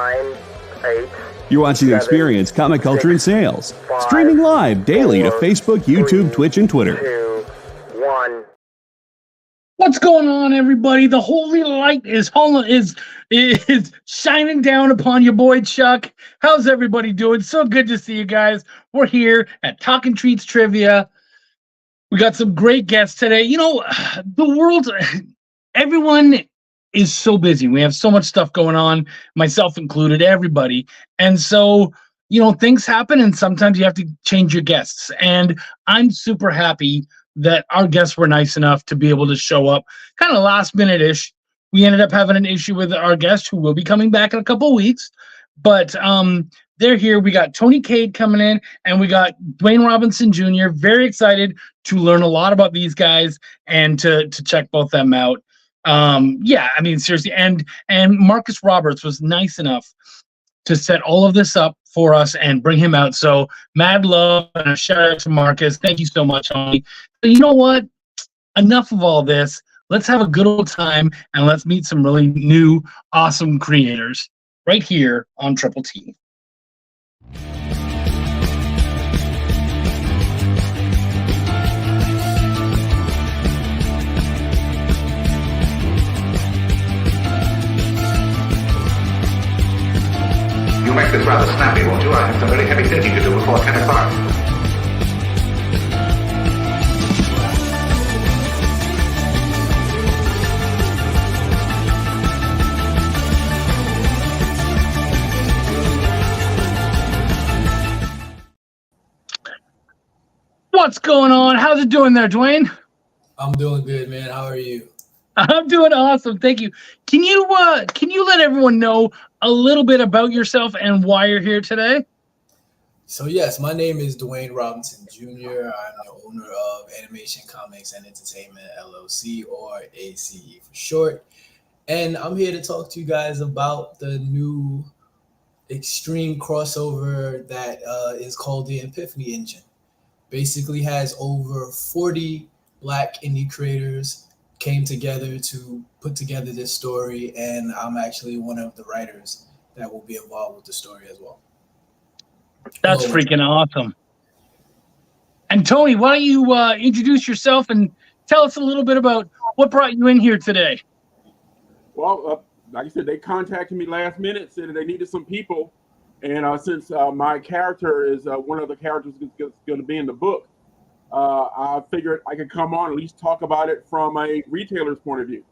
9, 8. You're watching Experience Comic Culture and Sales. Streaming live daily to Facebook, YouTube, Twitch, and Twitter. 2, 1. What's going on, everybody? The holy light is shining down upon your boy Chuck. How's everybody doing? So good to see you guys. We're here at Talking Treats Trivia. We got some great guests today. You know, the world, everyone is so busy. We have so much stuff going on, myself included, everybody. And so, you know, things happen and sometimes you have to change your guests. And I'm super happy that our guests were nice enough to be able to show up kind of last minute-ish. We ended up having an issue with our guest who will be coming back in a couple of weeks. But they're here. We got Tony Cade coming in and we got Dwayne Robinson Jr. Very excited to learn a lot about these guys and to check both them out. Yeah, I mean, seriously. And Marcus Roberts was nice enough to set all of this up for us and bring him out. So mad love and a shout out to Marcus. Thank you so much, Tony. But you know what? Enough of all this. Let's have a good old time and let's meet some really new, awesome creators right here on Triple T. You make this rather snappy, won't you? I have some very heavy thinking to do before 10 o'clock. What's going on? How's it doing there, Dwayne? I'm doing good, man. How are you? I'm doing awesome. Thank you. Can you let everyone know a little bit about yourself and why you're here today? So yes, my name is Dwayne Robinson Jr. I'm the owner of Animation Comics and Entertainment LLC, or ACE for short. And I'm here to talk to you guys about the new extreme crossover that is called the Epiphany Engine. Basically has over 40 Black indie creators came together to put together this story, and I'm actually one of the writers that will be involved with the story as well. That's freaking awesome. And Tony, why don't you introduce yourself and tell us a little bit about what brought you in here today? Well, like I said, they contacted me last minute, said that they needed some people. And since my character is one of the characters that's going to be in the book, I figured I could come on and at least talk about it from a retailer's point of view.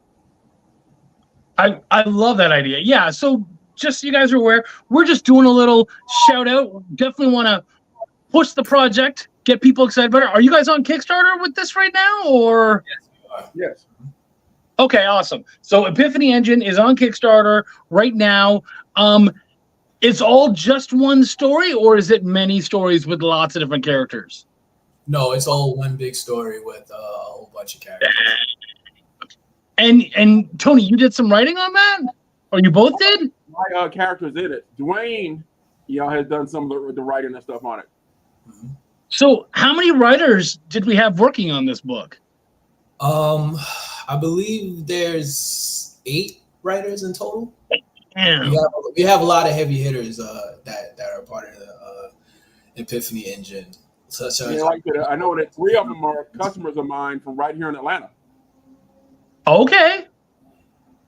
I love that idea. Yeah, so just so you guys are aware, we're just doing a little shout out. Definitely want to push the project, get people excited about it. Are you guys on Kickstarter with this right now, or? Yes, we are. Yes. Okay, awesome. So Epiphany Engine is on Kickstarter right now. It's all just one story, or is it many stories with lots of different characters? No, it's all one big story with a whole bunch of characters. And Tony, you did some writing on that, or you both did? My character's in it. Dwayne, has done some of the writing and stuff on it. Mm-hmm. So, how many writers did we have working on this book? I believe there's 8 writers in total. Damn. We have a lot of heavy hitters that are part of the Epiphany Engine. Such as I know that 3 of them are customers of mine from right here in Atlanta. Okay.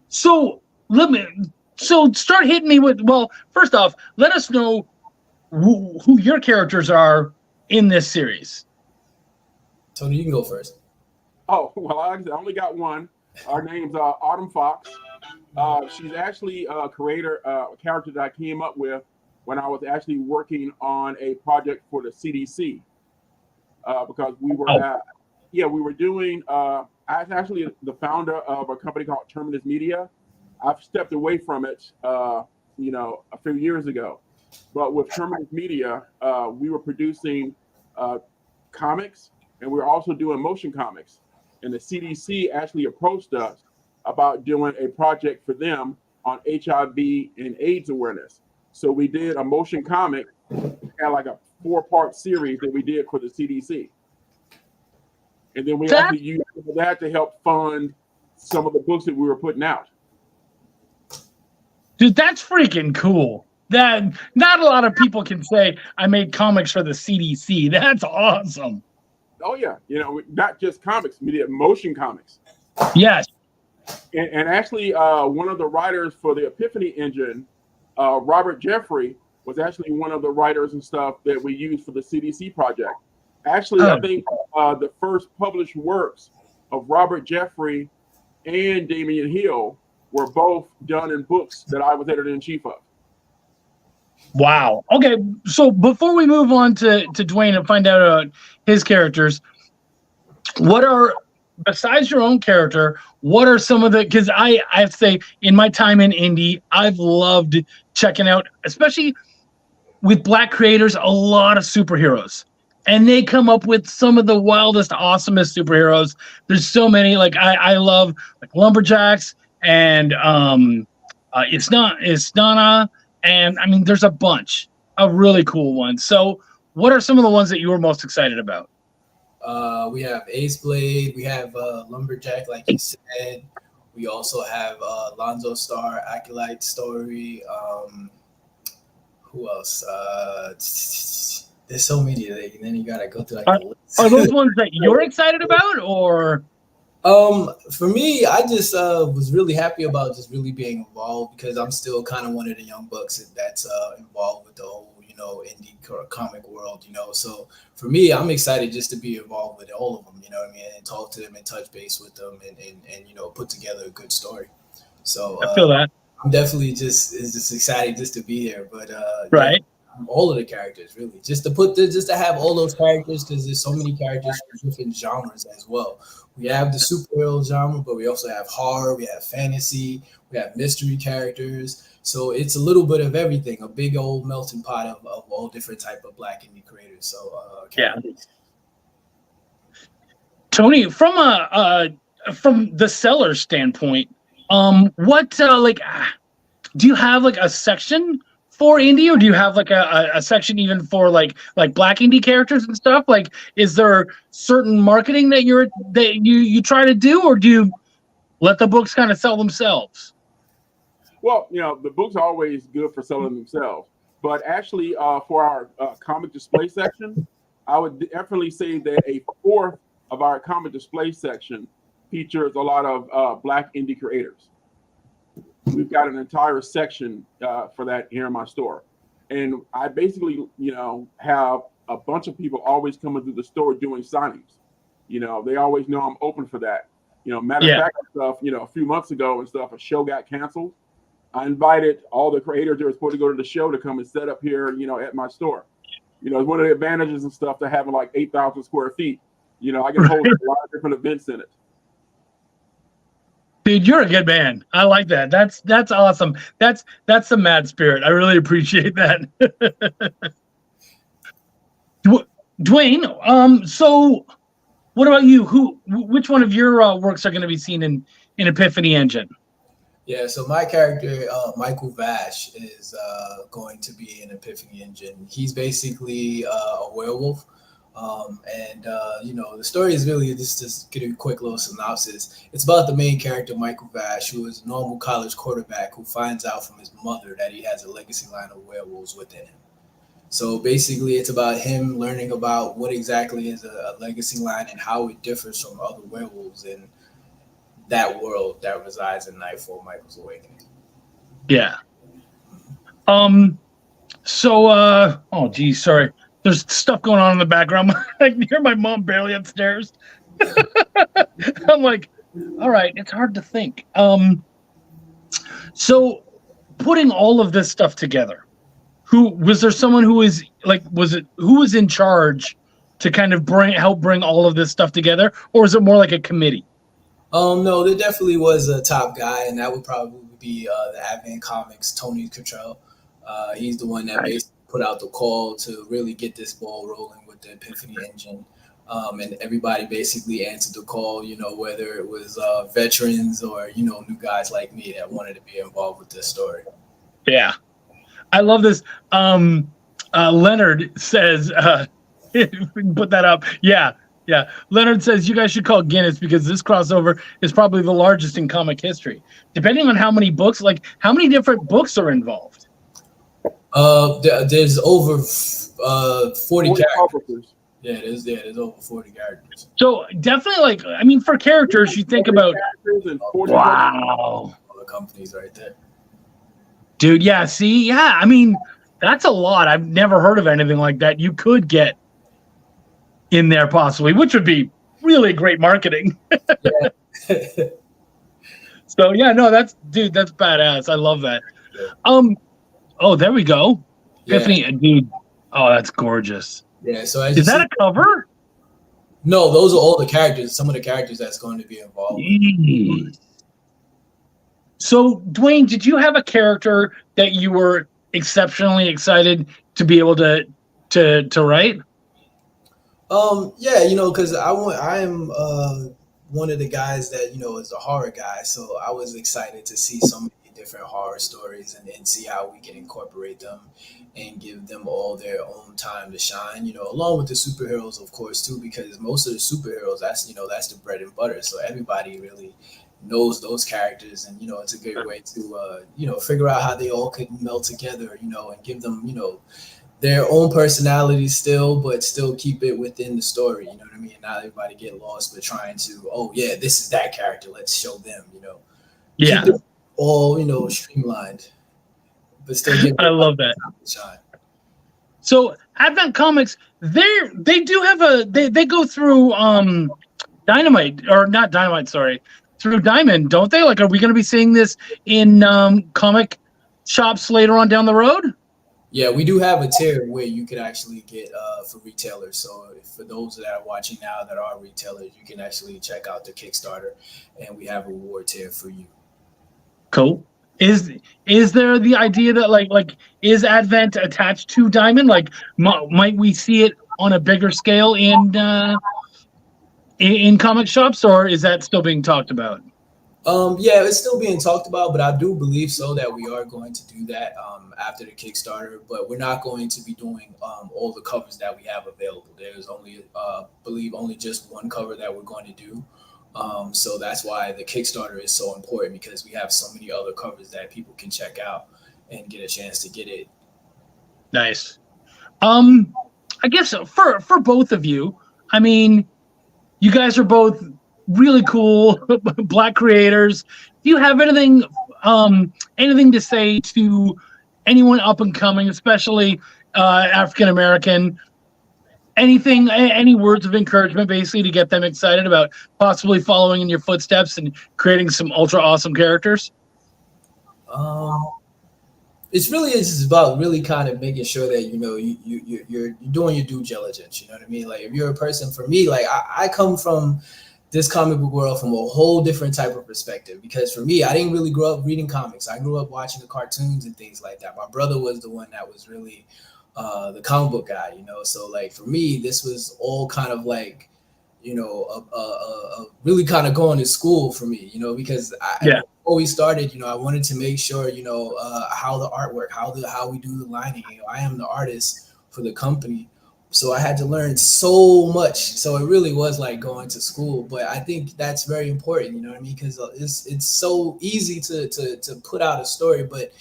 So start hitting me with, well, first off, let us know who your characters are in this series. Tony, you can go first. Oh, well, I only got one. Our name's Autumn Fox. She's actually a character that I came up with when I was actually working on a project for the CDC. Because we were doing, I was actually the founder of a company called Terminus Media. I've stepped away from it, a few years ago. But with Terminus Media, we were producing comics, and we were also doing motion comics. And the CDC actually approached us about doing a project for them on HIV and AIDS awareness. So we did a motion comic, and like a 4-part series that we did for the CDC. And then we actually used that to help fund some of the books that we were putting out. Dude, that's freaking cool. That not a lot of people can say I made comics for the CDC. That's awesome. Oh yeah, not just comics, we did motion comics. Yes. And actually, one of the writers for the Epiphany Engine, Robert Jeffrey, was actually one of the writers and stuff that we used for the CDC project. Actually, I think the first published works of Robert Jeffrey and Damian Hill were both done in books that I was editor-in-chief of. Wow. Okay, so before we move on to Dwayne and find out his characters, besides your own character, what are some of the, because I have to say, in my time in indie, I've loved checking out, especially with Black creators, a lot of superheroes. And they come up with some of the wildest, awesomest superheroes. There's so many. Like I love like Lumberjacks and Istana, and I mean there's a bunch of really cool ones. So what are some of the ones that you were most excited about? We have Ace Blade, we have Lumberjack, like you said. We also have Lonzo Star, Acolyte Story. Who else? There's so many, and then you gotta go through like the list. Are those ones that you're excited about, or? For me, I just was really happy about just really being involved, because I'm still kind of one of the young bucks that's involved with the whole, indie comic world, So for me, I'm excited just to be involved with all of them, and talk to them and touch base with them and put together a good story. So I feel that. I'm definitely just excited just to be here, but right. Yeah, all of the characters, really, just to have all those characters, because there's so many characters from different genres as well. We have the superhero genre, but we also have horror, we have fantasy, we have mystery characters. So it's a little bit of everything, a big old melting pot of all different type of Black indie creators. So yeah. Tony, from the seller standpoint, what do you have like a section for indie, or do you have like a section even for like Black indie characters and stuff? Like, is there certain marketing that you try to do, or do you let the books kind of sell themselves? Well, the books are always good for selling themselves, but actually for our comic display section, I would definitely say that a fourth of our comic display section features a lot of Black indie creators. We've got an entire section for that here in my store. And I basically, have a bunch of people always coming through the store doing signings. They always know I'm open for that. Matter of fact, stuff, a few months ago and stuff, a show got canceled. I invited all the creators that were supposed to go to the show to come and set up here, at my store. It's one of the advantages and stuff to having like 8,000 square feet. I can hold a lot of different events in it. Dude, you're a good man. I like that. That's awesome. That's the mad spirit. I really appreciate that. Dwayne, so what about you? Which one of your works are going to be seen in Epiphany Engine? Yeah, so my character, Michael Vash, is going to be in Epiphany Engine. He's basically a werewolf. The story is really just get a quick little synopsis. It's about the main character, Michael Vash, who is a normal college quarterback who finds out from his mother that he has a legacy line of werewolves within him. So basically, it's about him learning about what exactly is a legacy line and how it differs from other werewolves in that world that resides in Nightfall, Michael's Awakening. Yeah. Sorry. There's stuff going on in the background. I can hear my mom barely upstairs. I'm like, all right, it's hard to think. So putting all of this stuff together, who was in charge to kind of help bring all of this stuff together, or is it more like a committee? No, there definitely was a top guy, and that would probably be the Advent Comics, Tony Cottrell. He's the one that basically put out the call to really get this ball rolling with the Epiphany Engine. And everybody basically answered the call, whether it was veterans or, new guys like me that wanted to be involved with this story. Yeah. I love this. Leonard says, put that up. Yeah. Yeah, Leonard says you guys should call Guinness because this crossover is probably the largest in comic history. Depending on how many books, like how many different books are involved. There's over 40 characters. publishers. Yeah, there's over 40 characters. So definitely, like, I mean, for characters, you think about. Characters and 40 Wow, All the companies right there. dude. Yeah, see, yeah. I mean, that's a lot. I've never heard of anything like that. You could get in there possibly, which would be really great marketing. Yeah. So yeah, no, that's badass. I love that. Oh, there we go. Yeah. Epiphany, dude. Oh, that's gorgeous. Yeah. So as Is that a cover? No, those are all the characters. Some of the characters that's going to be involved. Jeez. So, Dwayne, did you have a character that you were exceptionally excited to be able to write? Yeah, because I am one of the guys that is a horror guy, so I was excited to see so many different horror stories and see how we can incorporate them and give them all their own time to shine. Along with the superheroes, of course, too, because most of the superheroes that's the bread and butter. So everybody really knows those characters, and it's a great way to figure out how they all could meld together, and give them their own personality still, but still keep it within the story. You know what I mean? Not everybody get lost, but trying to, oh yeah, this is that character. Let's show them. Yeah, keep it all streamlined, but still give. I love that. Shine. So Advent Comics, they do have they go through Dynamite, or not Dynamite, sorry, through Diamond, don't they? Like, are we going to be seeing this in comic shops later on down the road? Yeah, we do have a tier where you could actually get for retailers. So for those that are watching now that are retailers, you can actually check out the Kickstarter, and we have a reward tier for you. Cool. Is there the idea that like is Advent attached to Diamond? Like, might we see it on a bigger scale in comic shops, or is that still being talked about? Yeah, it's still being talked about, but I do believe so that we are going to do that after the Kickstarter. But we're not going to be doing all the covers that we have available. There's only, believe, only just one cover that we're going to do. So that's why the Kickstarter is so important, because we have so many other covers that people can check out and get a chance to get it. Nice. I guess for both of you, I mean, you guys are both really cool Black creators. Do you have anything to say to anyone up and coming, especially African American? Anything, any words of encouragement, basically, to get them excited about possibly following in your footsteps and creating some ultra awesome characters? It's just about really kind of making sure that you're doing your due diligence. You know what I mean? Like, if you're a person, for me, like I come from this comic book world from a whole different type of perspective, because for me, I didn't really grow up reading comics. I grew up watching the cartoons and things like that. My brother was the one that was really the comic book guy, so like for me, this was all kind of like a really kind of going to school for me, because before we started, I wanted to make sure how the artwork, how we do the lining. I am the artist for the company, so I had to learn so much. So it really was like going to school. But I think that's very important, you know what I mean? Because it's so easy to put out a story, but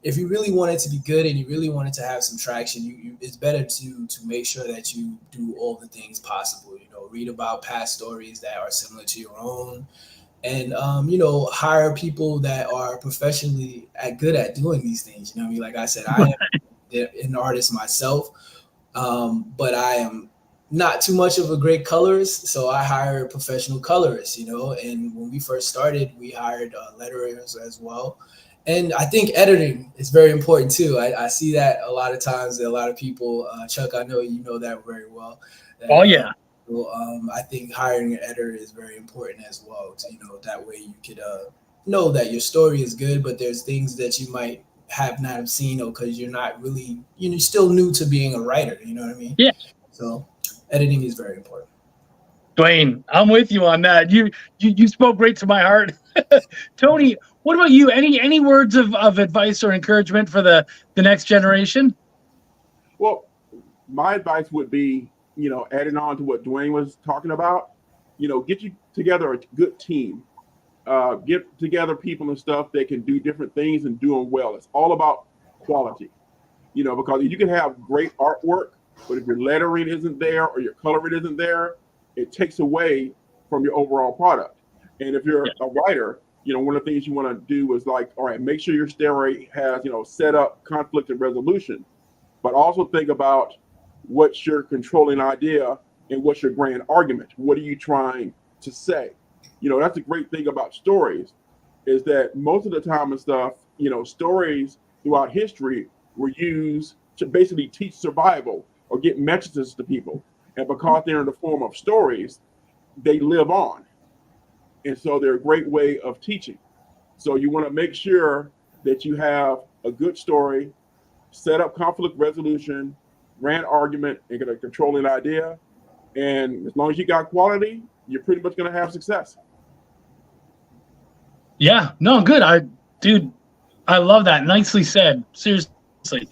if you really want it to be good and you really want it to have some traction, it's better to make sure that you do all the things possible. Read about past stories that are similar to your own, and hire people that are professionally good at doing these things. You know what I mean? Like I said, I am an artist myself, but I am not too much of a great colorist, so I hire professional colorists. And when we first started, we hired letterers as well. And I think editing is very important too. I see that a lot of times. A lot of people, Chuck, I know you know that very well. Oh yeah. I think hiring an editor is very important as well. That way you could know that your story is good, but there's things that you might have not have seen, because you're not really, you're still new to being a writer. You know what I mean? Yeah. So editing is very important. Dwayne, I'm with you on that. You spoke right to my heart. Tony, what about you? Any words of advice or encouragement for the next generation? Well, my advice would be, adding on to what Dwayne was talking about, get you together a good team. Get together people and stuff that can do different things and do them well. It's all about quality, because you can have great artwork, but if your lettering isn't there or your coloring isn't there, it takes away from your overall product. And if you're a writer, one of the things you want to do is like, all right, make sure your story has, set up conflict and resolution, but also think about what's your controlling idea and what's your grand argument. What are you trying to say? That's the great thing about stories, is that most of the time and stuff, stories throughout history were used to basically teach survival or get messages to people. And because they're in the form of stories, they live on. And so they're a great way of teaching. So you want to make sure that you have a good story, set up conflict resolution, grand argument, and get a controlling idea. And as long as you got quality, you're pretty much going to have success. Yeah, no, good. I love that. Nicely said. Seriously.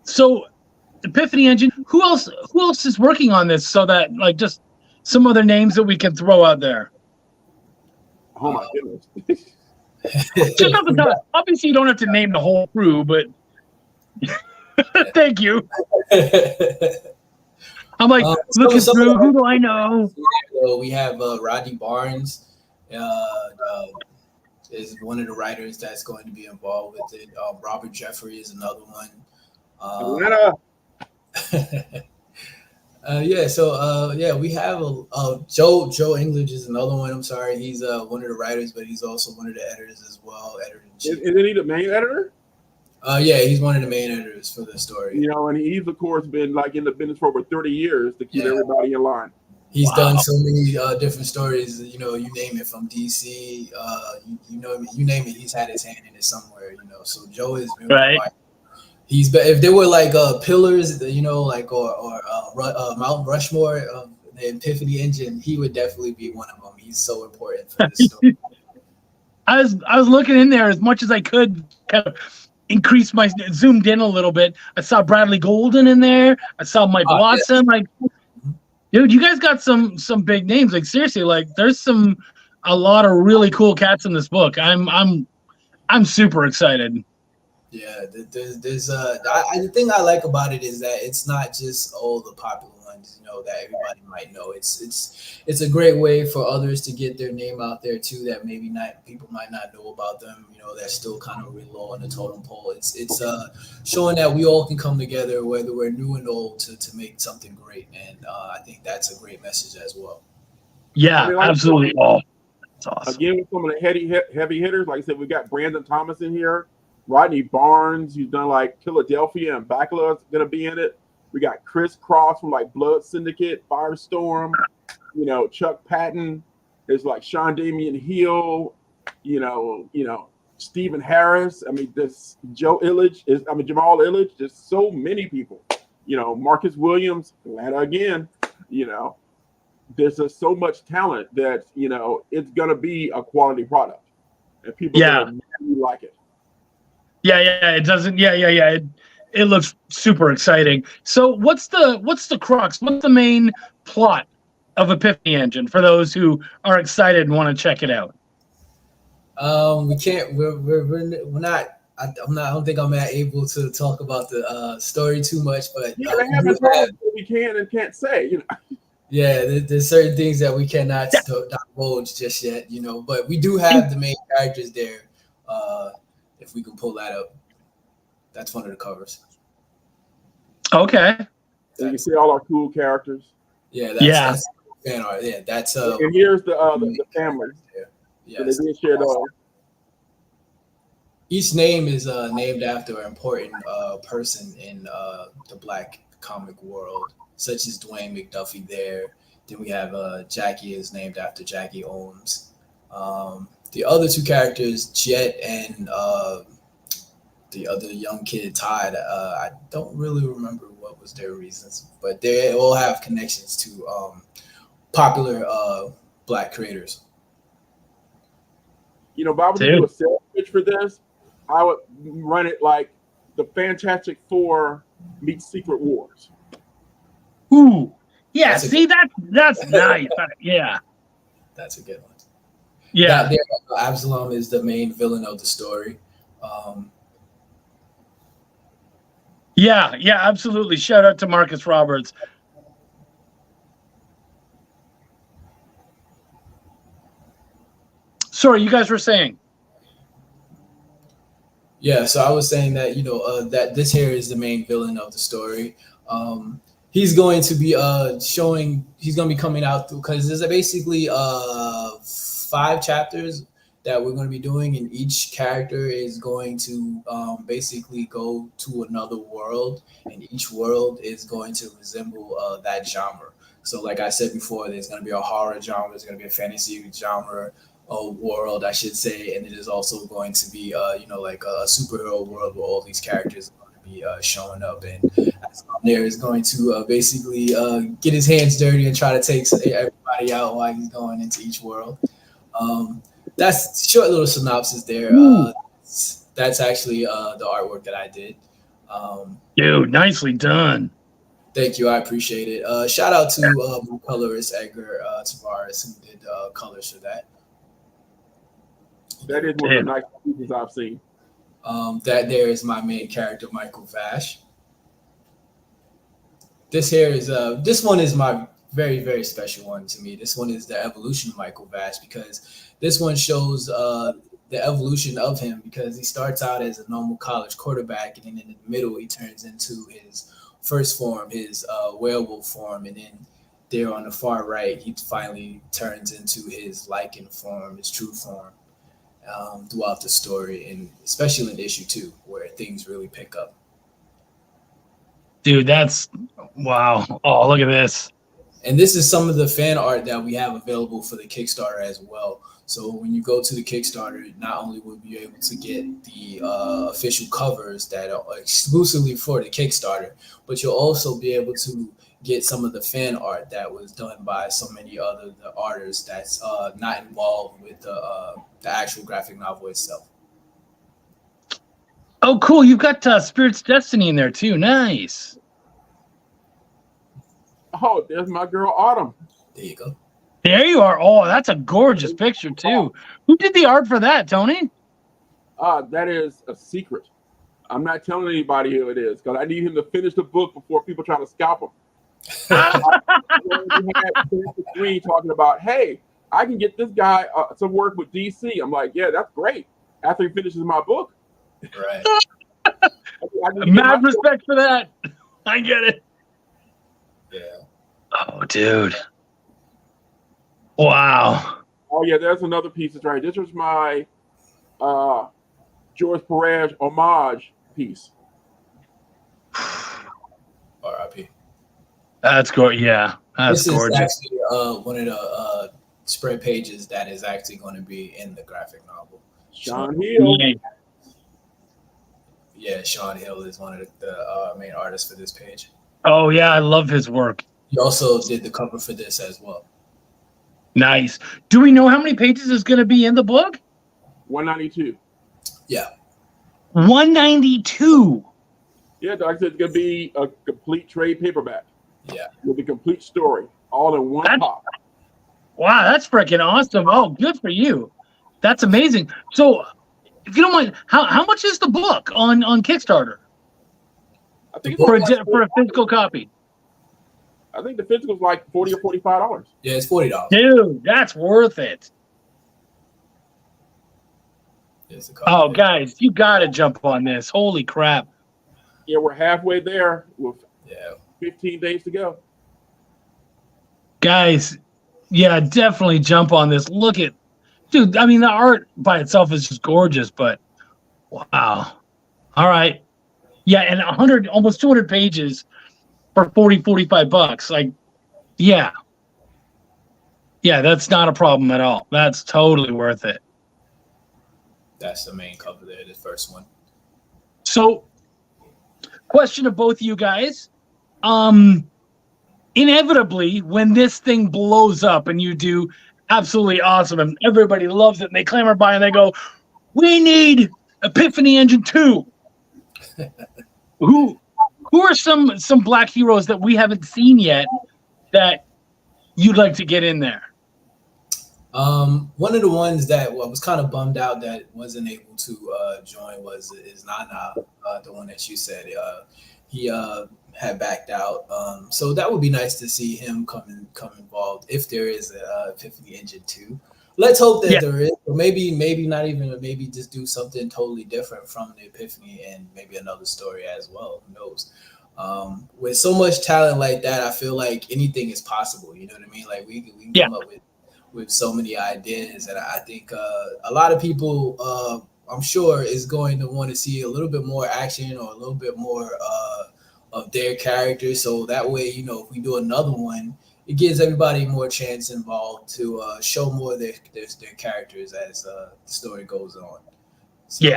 So Epiphany Engine, who else is working on this, so that like just some other names that we can throw out there? Oh my goodness. Just off the top. Obviously you don't have to name the whole crew, but thank you. I'm like looking through, who do I know? We have Rodney Barnes is one of the writers that's going to be involved with it. Robert Jeffrey is another one. We have Joe English is another one. I'm sorry, he's one of the writers, but he's also one of the editors as well. Isn't he the main editor? He's one of the main editors for the story. And he's of course been like in the business for over 30 years to keep everybody in line. He's done so many different stories. You name it, from DC. You name it. He's had his hand in it somewhere. So Joe has been right. If there were like pillars, or Mount Rushmore of the Epiphany Engine, he would definitely be one of them. He's so important for this story. I was looking in there as much as I could, kind of increase my zoomed in a little bit. I saw Bradley Golden in there. I saw Mike Watson. Like, dude, you guys got some big names. Like, seriously, like there's a lot of really cool cats in this book. I'm super excited. Yeah, there's the thing I like about it is that it's not just all the popular ones, that everybody might know. It's a great way for others to get their name out there too, that maybe people might not know about them. That's still kind of really low on the totem pole. It's showing that we all can come together, whether we're new and old, to make something great. And I think that's a great message as well. Yeah, absolutely. Oh, that's awesome. Again, with some of the heavy hitters, like I said, we got Brandon Thomas in here. Rodney Barnes, who's done like Philadelphia and Bachelor, is going to be in it. We got Chris Cross from like Blood Syndicate, Firestorm, Chuck Patton. There's like Sean Damian Hill, Stephen Harris. I mean, this Jamal Illich, just so many people. Marcus Williams, Atlanta again. There's just so much talent that, it's going to be a quality product. And people really like it. Yeah, it doesn't. Yeah. It looks super exciting. So, what's the crux? What's the main plot of Epiphany Engine for those who are excited and want to check it out? We can't. We're not. I don't think I'm able to talk about the story too much, but we can and can't say. Yeah, there's certain things that we cannot divulge just yet. But we do have the main characters there. If we can pull that up, that's one of the covers. Okay. You can see all our cool characters. Yeah, that's fan art. Yeah, that's and here's the family. Yeah. So they did share those. Each name is named after an important person in the Black comic world, such as Dwayne McDuffie there. Then we have Jackie is named after Jackie Ohms. The other two characters, Jet and the other young kid, Todd, I don't really remember what was their reasons, but they all have connections to popular Black creators. If I was to do a sales pitch for this, I would run it like the Fantastic Four meets Secret Wars. Ooh. Yeah, That's a see, that's nice. Yeah. That's a good one. Yeah. That there, Absalom is the main villain of the story. Yeah, absolutely. Shout out to Marcus Roberts. Sorry, you guys were saying. Yeah, so I was saying that that this here is the main villain of the story. He's going to be he's going to be coming out through, because there's basically 5 chapters that we're going to be doing, and each character is going to basically go to another world, and each world is going to resemble that genre. So like I said before, there's going to be a horror genre, there's going to be a fantasy genre, a world, I should say, and it is also going to be, like a superhero world where all these characters are going to be showing up, and there is going to basically get his hands dirty and try to take everybody out while he's going into each world. That's a short little synopsis there. That's actually the artwork that I did. Dude, nicely done. Thank you, I appreciate it. Shout out to my colorist Edgar Tavares, who did colors for that. That is one of the nice pieces I've seen. That there is my main character, Michael Vash. This here is this one is my very, very special one to me. This one is the evolution of Michael Vash, because this one shows the evolution of him, because he starts out as a normal college quarterback, and then in the middle he turns into his first form, his werewolf form, and then there on the far right he finally turns into his lichen form, his true form. Throughout the story, and especially in issue 2, where things really pick up. Dude, that's wow. Oh, look at this. And this is some of the fan art that we have available for the Kickstarter as well. So when you go to the Kickstarter, not only will you be able to get the official covers that are exclusively for the Kickstarter, but you'll also be able to get some of the fan art that was done by so many other artists that's not involved with the actual graphic novel itself. Oh, cool. You've got Spirit's Destiny in there too. Nice. Oh, there's my girl Autumn. There you go. There you are. Oh, that's a gorgeous picture too. Who did the art for that, Tony? That is a secret. I'm not telling anybody who it is, because I need him to finish the book before people try to scalp him. We had talking about, hey, I can get this guy some work with DC. I'm like, yeah, that's great. After he finishes my book, Right. Mad respect for that. I get it. Yeah. Oh, dude. Wow. Oh yeah, there's another piece that's right. This was my George Perez homage piece. R.I.P. That's gorgeous. Yeah, that's this gorgeous. This is actually one of the spread pages that is actually going to be in the graphic novel. Sean Hill. Yeah, Sean Hill is one of the main artists for this page. Oh yeah, I love his work. He also did the cover for this as well. Nice. Do we know how many pages is going to be in the book? 192. Yeah. 192. Yeah, like I said, it's going to be a complete trade paperback. Yeah. With the complete story, all in one pop. Wow, that's freaking awesome. Oh, good for you. That's amazing. So, if you don't mind, how much is the book on Kickstarter? I think for a physical copy. I think the physical is like $40 or $45. Yeah, it's $40. Dude, that's worth it. Oh, guys, you got to jump on this. Holy crap. Yeah, we're halfway there with 15 days to go. Guys, yeah, definitely jump on this. Look at, dude, I mean, the art by itself is just gorgeous, but wow. All right. Yeah, and 100, almost 200 pages for $45. Like, yeah. Yeah, that's not a problem at all. That's totally worth it. That's the main cover there, the first one. So, question to both of you guys. Inevitably, when this thing blows up and you do absolutely awesome and everybody loves it and they clamor by and they go, we need Epiphany Engine 2. Who Who are some Black heroes that we haven't seen yet that you'd like to get in there? One of the ones that was kind of bummed out that wasn't able to join is Nana, the one that you said. He had backed out. So that would be nice to see him come involved if there is a Epiphany Engine 2. Let's hope that there is, or maybe not even, maybe just do something totally different from the Epiphany and maybe another story as well. Who knows? With so much talent like that, I feel like anything is possible. You know what I mean? Like we can come up with so many ideas, and I think a lot of people, I'm sure, is going to want to see a little bit more action or a little bit more of their characters. So that way, you know, if we do another one, it gives everybody more chance involved to show more of their characters as the story goes on. So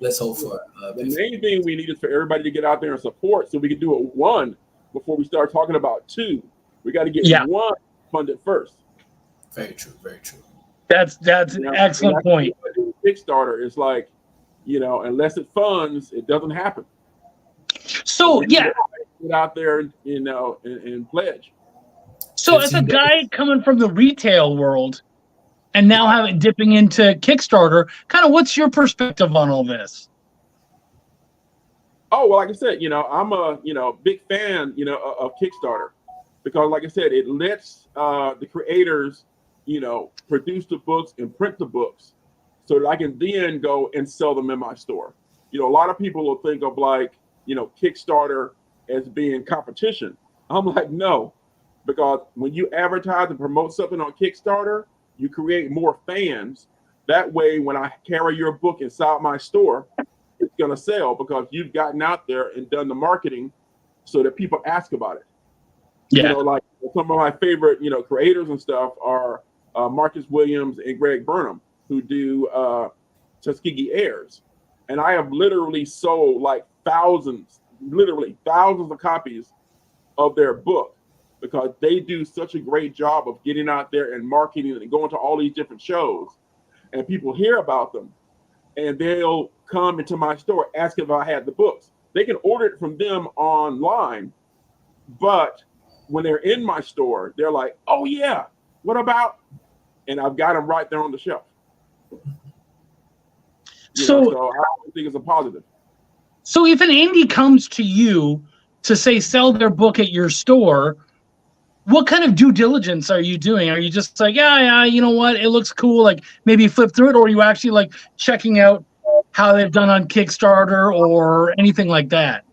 let's hope for the main thing we need is for everybody to get out there and support, so we can do it one before we start talking about two. We got to get one funded first. Very true. Very true. That's an excellent point. Kickstarter is like, you know, unless it funds, it doesn't happen. So get out there, you know, and pledge. So as a guy coming from the retail world and now dipping into Kickstarter, kind of what's your perspective on all this? Oh, well, like I said, you know, I'm a, you know, big fan, you know, of Kickstarter, because like I said, it lets the creators, you know, produce the books and print the books so that I can then go and sell them in my store. You know, a lot of people will think of like, you know, Kickstarter as being competition. I'm like, no, because when you advertise and promote something on Kickstarter, you create more fans. That way, when I carry your book inside my store, it's going to sell because you've gotten out there and done the marketing so that people ask about it. You know, like some of my favorite, you know, creators and stuff are Marcus Williams and Greg Burnham, who do Tuskegee Airs. And I have literally sold like thousands of copies of their book because they do such a great job of getting out there and marketing and going to all these different shows. And people hear about them and they'll come into my store asking if I had the books. They can order it from them online, but when they're in my store, they're like, oh yeah, what about? And I've got them right there on the shelf. So I think it's a positive. So if an indie comes to you to say sell their book at your store, what kind of due diligence are you doing? Are you just like, yeah, you know what, it looks cool, like maybe flip through it, or are you actually like checking out how they've done on Kickstarter or anything like that?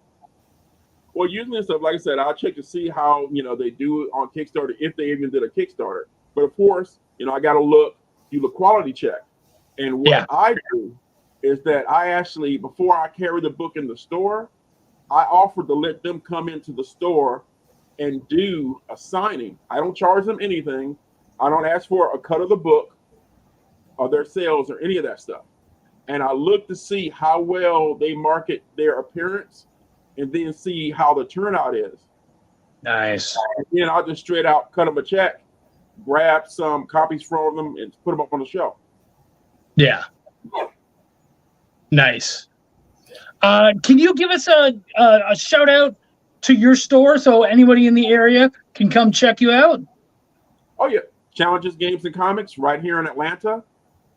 Well, usually stuff, like I said, I'll check to see how, you know, they do it on Kickstarter, if they even did a Kickstarter. But of course, you know, I got to do the quality check. And what I do is that I actually, before I carry the book in the store, I offer to let them come into the store and do a signing. I don't charge them anything. I don't ask for a cut of the book or their sales or any of that stuff. And I look to see how well they market their appearance and then see how the turnout is. Nice. And then I'll just straight out cut them a check, grab some copies from them and put them up on the shelf. Yeah. Nice. Can you give us a shout out to your store so anybody in the area can come check you out? Oh yeah, Challenges Games and Comics right here in Atlanta.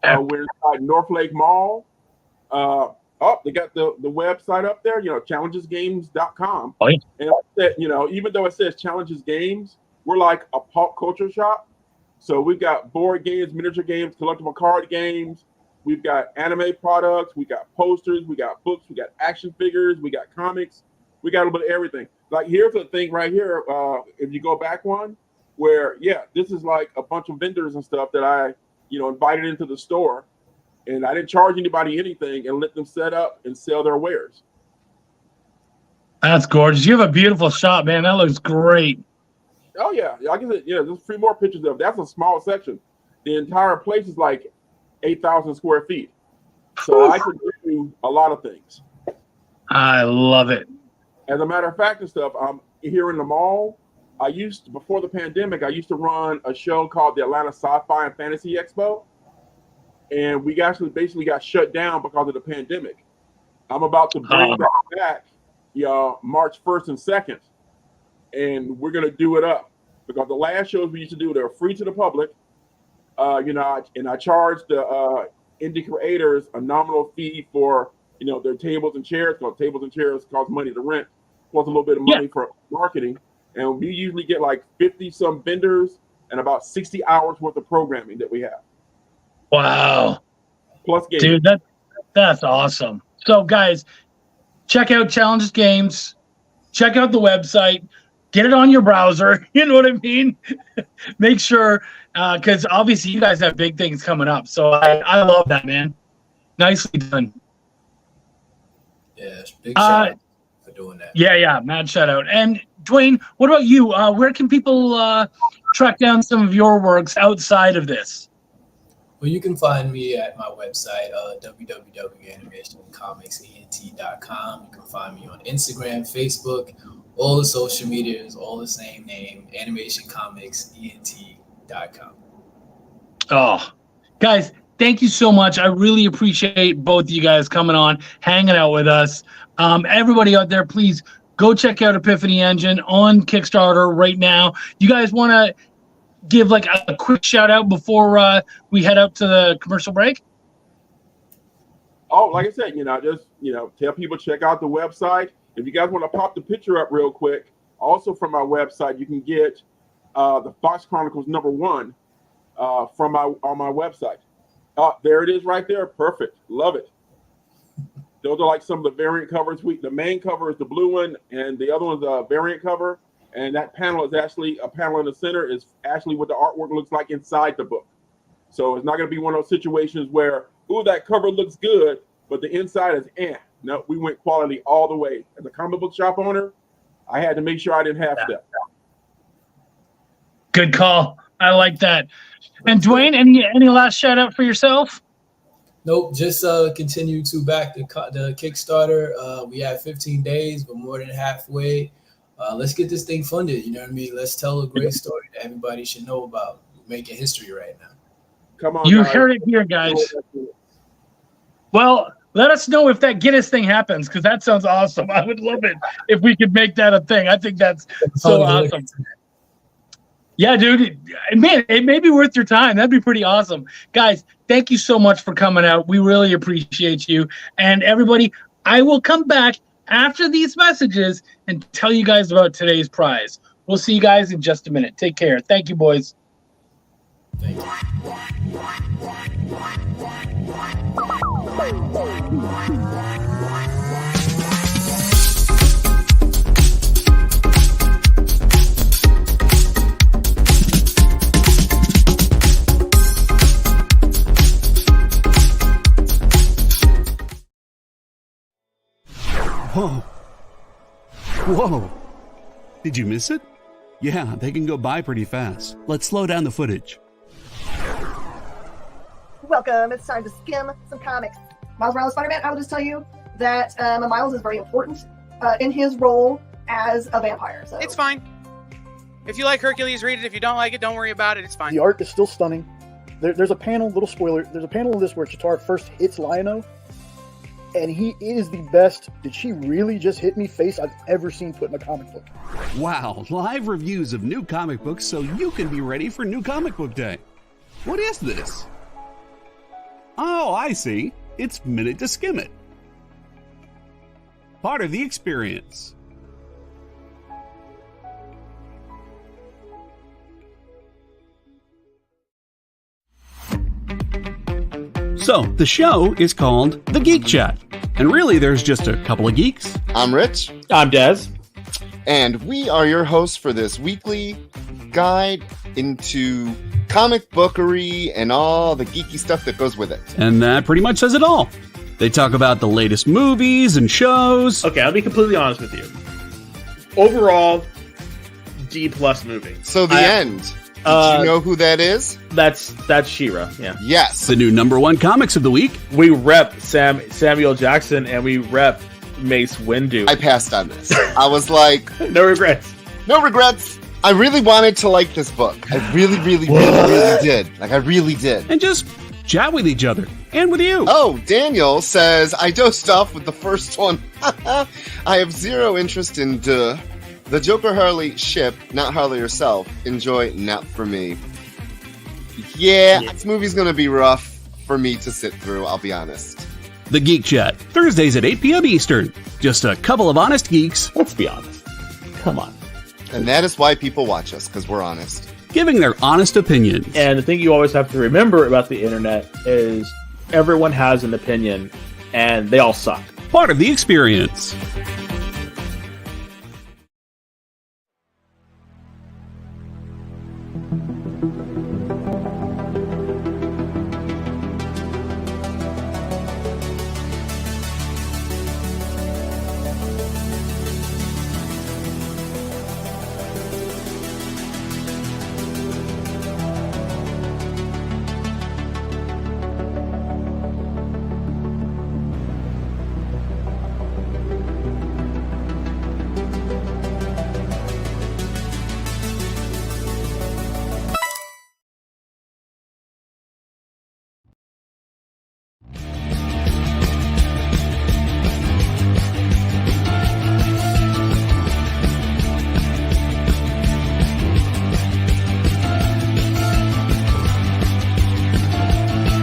We're inside North Lake Mall. They got the website up there, you know, challengesgames.com. Oh, yeah. And you know, even though it says Challenges Games, we're like a pop culture shop. So we've got board games, miniature games, collectible card games. We've got anime products. We got posters. We got books. We got action figures. We got comics. We got a little bit of everything. Like here's the thing right here. If you go back one, where this is like a bunch of vendors and stuff that I, you know, invited into the store, and I didn't charge anybody anything and let them set up and sell their wares. That's gorgeous. You have a beautiful shop, man. That looks great. Oh yeah, I can. Yeah, there's 3 more pictures of. That's a small section. The entire place is like 8,000 square feet, so I can do a lot of things. I love it. As a matter of fact and stuff, here in the mall. Before the pandemic, I used to run a show called the Atlanta Sci-Fi and Fantasy Expo, and we actually basically got shut down because of the pandemic. I'm about to bring that back, March 1st and 2nd, and we're gonna do it up because the last shows we used to do, they're free to the public. And I charge the indie creators a nominal fee for their tables and chairs, because tables and chairs cost money to rent, plus a little bit of money for marketing. And we usually get like 50 some vendors and about 60 hours worth of programming that we have. Wow. Plus gaming. Dude, that's awesome. So guys, check out Challenges Games, check out the website, get it on your browser. You know what I mean? Make sure, because obviously you guys have big things coming up. So I love that, man. Nicely done. Yeah, big shout out for doing that. Yeah, mad shout out. And Dwayne, what about you? Where can people track down some of your works outside of this? Well, you can find me at my website, www.animationcomicsent.com. You can find me on Instagram, Facebook, all the social medias, all the same name, animationcomicsent.com. Oh, guys, thank you so much. I really appreciate both of you guys coming on, hanging out with us. Everybody out there, please go check out Epiphany Engine on Kickstarter right now. You guys want to give like a quick shout out before we head out to the commercial break? Oh, like I said, just tell people check out the website. If you guys want to pop the picture up real quick, also from our website, you can get the Fox Chronicles #1 on my website. There it is right there. Perfect. Love it. Those are like some of the variant covers. The main cover is the blue one, and the other one's a variant cover. And that panel is actually a panel in the center is actually what the artwork looks like inside the book. So it's not going to be one of those situations where, ooh, that cover looks good, but the inside is No, we went quality all the way. As a comic book shop owner, I had to make sure I didn't have that. Good call. I like that. And Dwayne, any last shout out for yourself? Nope, just continue to back the Kickstarter. We have 15 days, but more than halfway. Let's get this thing funded. You know what I mean? Let's tell a great story that everybody should know about. We're making history right now. Come on, you guys. heard it here, guys. Well, let us know if that Guinness thing happens, because that sounds awesome. I would love it if we could make that a thing. I think that's so awesome. Yeah, dude. Man, it may be worth your time. That'd be pretty awesome. Guys, thank you so much for coming out. We really appreciate you. And everybody, I will come back after these messages and tell you guys about today's prize. We'll see you guys in just a minute. Take care. Thank you, boys. Thank you. Whoa. Whoa. Did you miss it? Yeah, they can go by pretty fast. Let's slow down the footage. Welcome. It's time to skim some comics. Miles Morales Spider-Man, I will just tell you that Miles is very important in his role as a vampire. So it's fine. If you like Hercules, read it. If you don't like it, don't worry about it. It's fine. The art is still stunning. There's a panel, little spoiler, there's a panel in this where Chitauri first hits Lion-O, and he is the best "did she really just hit me" face I've ever seen put in a comic book. Wow, live reviews of new comic books so you can be ready for New Comic Book Day. What is this? Oh, I see. It's Minute to Skim It. Part of the experience. So, the show is called The Geek Chat. And really, there's just a couple of geeks. I'm Rich. I'm Dez. And we are your hosts for this weekly guide into comic bookery and all the geeky stuff that goes with it. And that pretty much says it all. They talk about the latest movies and shows. Okay, I'll be completely honest with you. Overall, D+ movie. So the end. Did you know who that is? That's She-Ra, yeah. Yes. The new #1 comics of the week. We rep Samuel Jackson and we rep Mace Windu. I passed on this. I was like... No regrets. No regrets. I really wanted to like this book. I really did. Like, I really did. And just chat with each other. And with you. Oh, Daniel says, I dozed off with the first one. I have zero interest in the Joker Harley ship, not Harley herself. Enjoy, not for me. Yeah, this movie's going to be rough for me to sit through, I'll be honest. The Geek Chat, Thursdays at 8 p.m. Eastern. Just a couple of honest geeks. Let's be honest. Come on. And that is why people watch us, because we're honest. Giving their honest opinions. And the thing you always have to remember about the internet is everyone has an opinion, and they all suck. Part of the experience.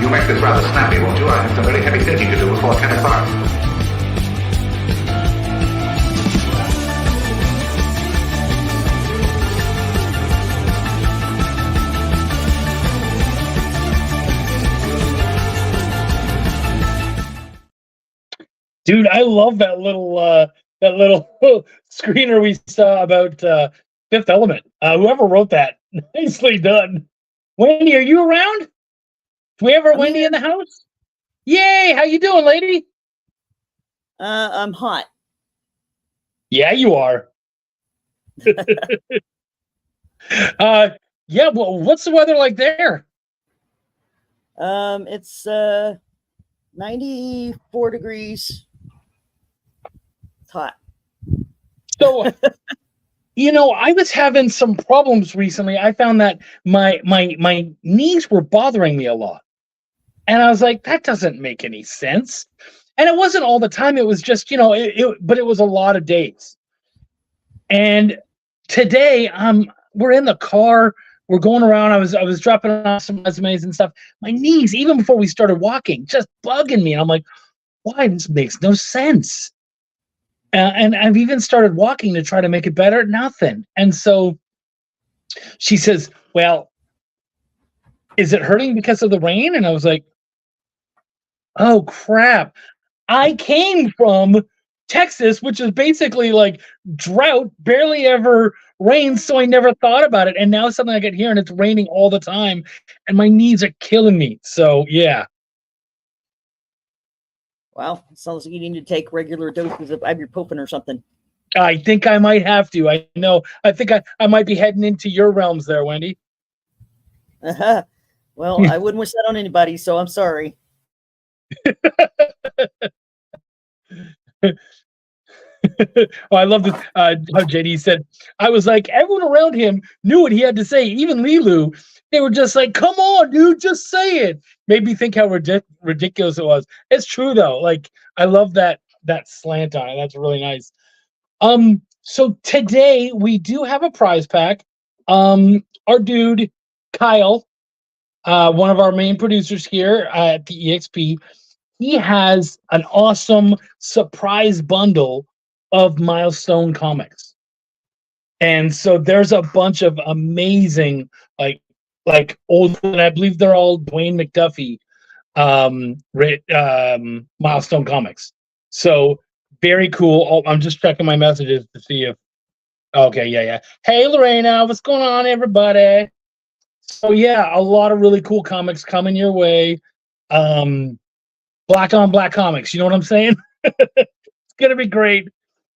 You make this rather snappy, won't you? I have some very heavy thinking to do before 10 o'clock. Dude, I love that little screener we saw about Fifth Element. Whoever wrote that, nicely done. Wendy, are you around? Do we have our Wendy in the house? Yay! How you doing, lady? I'm hot. Yeah, you are. Yeah. Well, what's the weather like there? It's 94 degrees. It's hot. So, I was having some problems recently. I found that my knees were bothering me a lot. And I was like, that doesn't make any sense. And it wasn't all the time. It was just, but it was a lot of days. And today, we're in the car. We're going around. I was dropping off some resumes and stuff. My knees, even before we started walking, just bugging me. And I'm like, why? This makes no sense. And I've even started walking to try to make it better. Nothing. And so she says, well, is it hurting because of the rain? And I was like, oh, crap. I came from Texas, which is basically like drought, barely ever rains, so I never thought about it. And now suddenly I get here and it's raining all the time, and my knees are killing me. So, yeah. Wow, it sounds like you need to take regular doses of ibuprofen or something. I think I might have to. I know. I think I might be heading into your realms there, Wendy. Uh-huh. Well, I wouldn't wish that on anybody, so I'm sorry. Oh, I love this. How JD said, I was like, everyone around him knew what he had to say. Even Lilu, they were just like, come on, dude, just say it. Made me think how ridiculous it was. It's true though. Like, I love that slant on it. That's really nice. So today we do have a prize pack. Our dude Kyle, one of our main producers here at the EXP, he has an awesome surprise bundle of Milestone comics. And so there's a bunch of amazing, like old, and I believe they're all Dwayne McDuffie Milestone comics. So very cool. Oh, I'm just checking my messages to see if, okay, yeah. Hey, Lorena, what's going on, everybody? So yeah, a lot of really cool comics coming your way. Black on black comics, you know what I'm saying? It's gonna be great.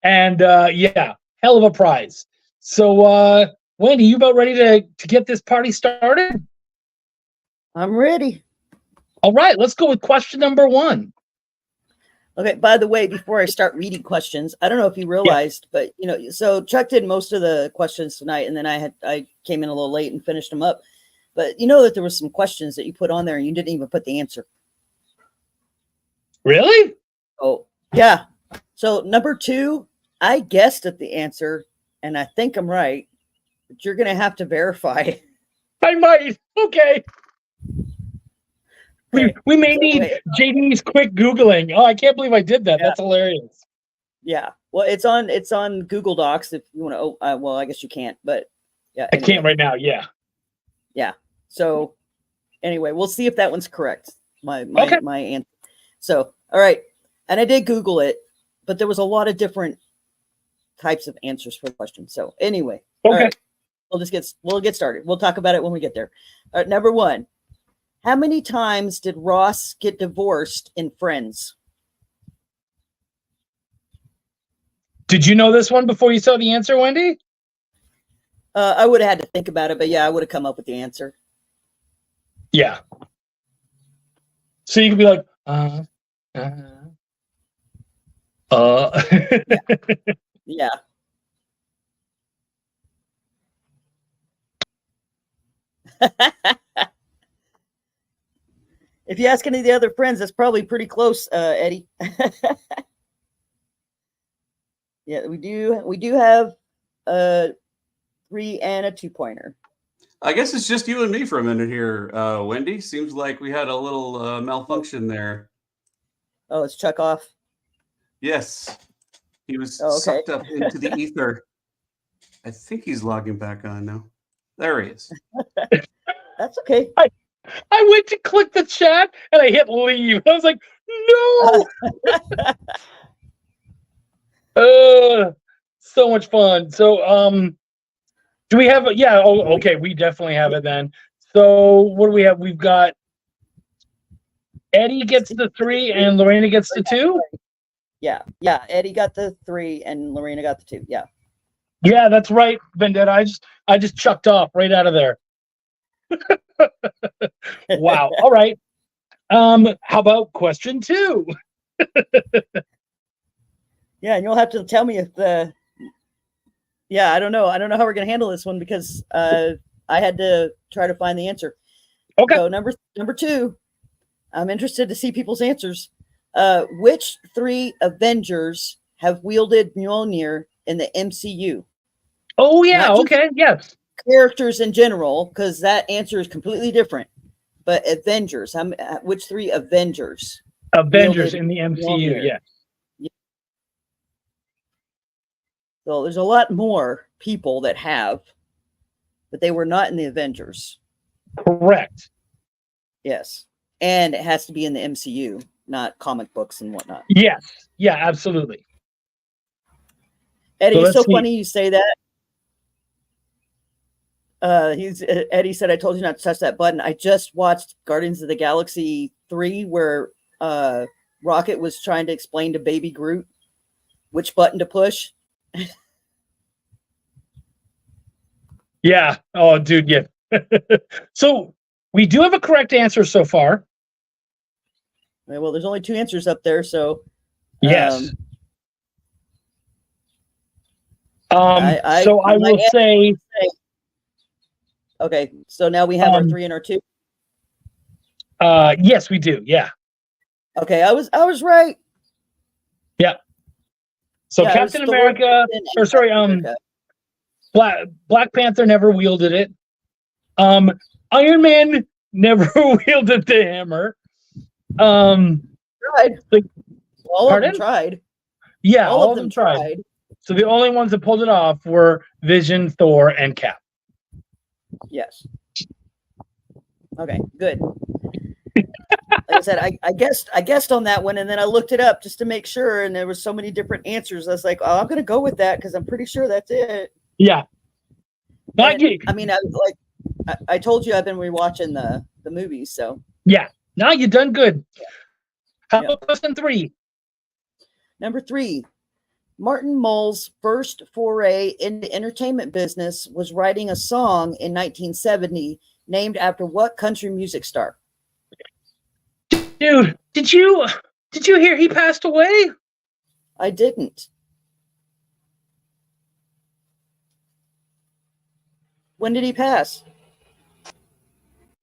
And yeah, hell of a prize. So Wendy, you about ready to get this party started? I'm ready. All right, let's go with question number 1. Okay, by the way, before I start reading questions, I don't know if you realized, but so Chuck did most of the questions tonight, and then I came in a little late and finished them up. But you know that there was some questions that you put on there and you didn't even put the answer. Really? Oh, yeah. So number 2, I guessed at the answer, and I think I'm right, but you're going to have to verify. I might. Okay. We may need JD's quick Googling. Oh, I can't believe I did that. Yeah. That's hilarious. Yeah. Well, it's on Google Docs if you want to. Well, I guess you can't, but yeah. I can't right now. Yeah. Yeah. So anyway, we'll see if that one's correct. My answer. So, all right. And I did Google it, but there was a lot of different types of answers for the question. So anyway, all right. We'll get started. We'll talk about it when we get there. All right, number 1. How many times did Ross get divorced in Friends? Did you know this one before you saw the answer, Wendy? I would have had to think about it, but yeah, I would have come up with the answer. Yeah. So you could be like, Yeah. If you ask any of the other friends, that's probably pretty close, Eddie. Yeah, we do have a 3 and a 2-pointer. I guess it's just you and me for a minute here, Wendy. Seems like we had a little malfunction there. Oh, it's Chuck off? Yes. He was okay. sucked up into the ether. I think he's logging back on now. There he is. That's okay. I went to click the chat and I hit leave. I was like, no. So much fun. So do we have okay, we definitely have it then. So what do we have? We've got Eddie gets the 3 and Lorena gets the 2. Yeah. Eddie got the 3 and Lorena got the 2. Yeah. Yeah, that's right, Vendetta. I just chucked off right out of there. Wow. All right. How about question 2? Yeah, and you'll have to tell me if I don't know. I don't know how we're gonna handle this one because I had to try to find the answer. Okay. So number 2, I'm interested to see people's answers. Which 3 Avengers have wielded Mjolnir in the MCU? Oh yeah, okay, yes. Characters in general, because that answer is completely different. But Avengers, which 3 Avengers? Avengers in the MCU, yeah. So there's a lot more people that have, but they were not in the Avengers. Correct. Yes. And it has to be in the MCU, not comic books and whatnot. Yes. Yeah, absolutely. Eddie, it's so funny you say that. Eddie said, I told you not to touch that button. I just watched Guardians of the Galaxy 3 where Rocket was trying to explain to Baby Groot which button to push. Yeah. Oh, dude, yeah. So we do have a correct answer so far. Well, there's only 2 answers up there, so yes. I will say. Okay, so now we have our 3 and our 2. Yes, we do. Yeah. Okay, I was right. Yeah. So yeah, Captain America, or sorry, Black Panther never wielded it. Iron Man never wielded the hammer. Tried. All of them tried. Yeah, all of them tried. So the only ones that pulled it off were Vision, Thor, and Cap. Yes. Okay, good. Like I said, I guessed on that one, and then I looked it up just to make sure, and there was so many different answers. I was like, oh, I'm going to go with that because I'm pretty sure that's it. Yeah. I mean, I told you I've been rewatching the movies, so. Yeah. No, you've done good. How about question 3? Number 3. Martin Mull's first foray into entertainment business was writing a song in 1970 named after what country music star? Dude, did you hear he passed away? I didn't. When did he pass?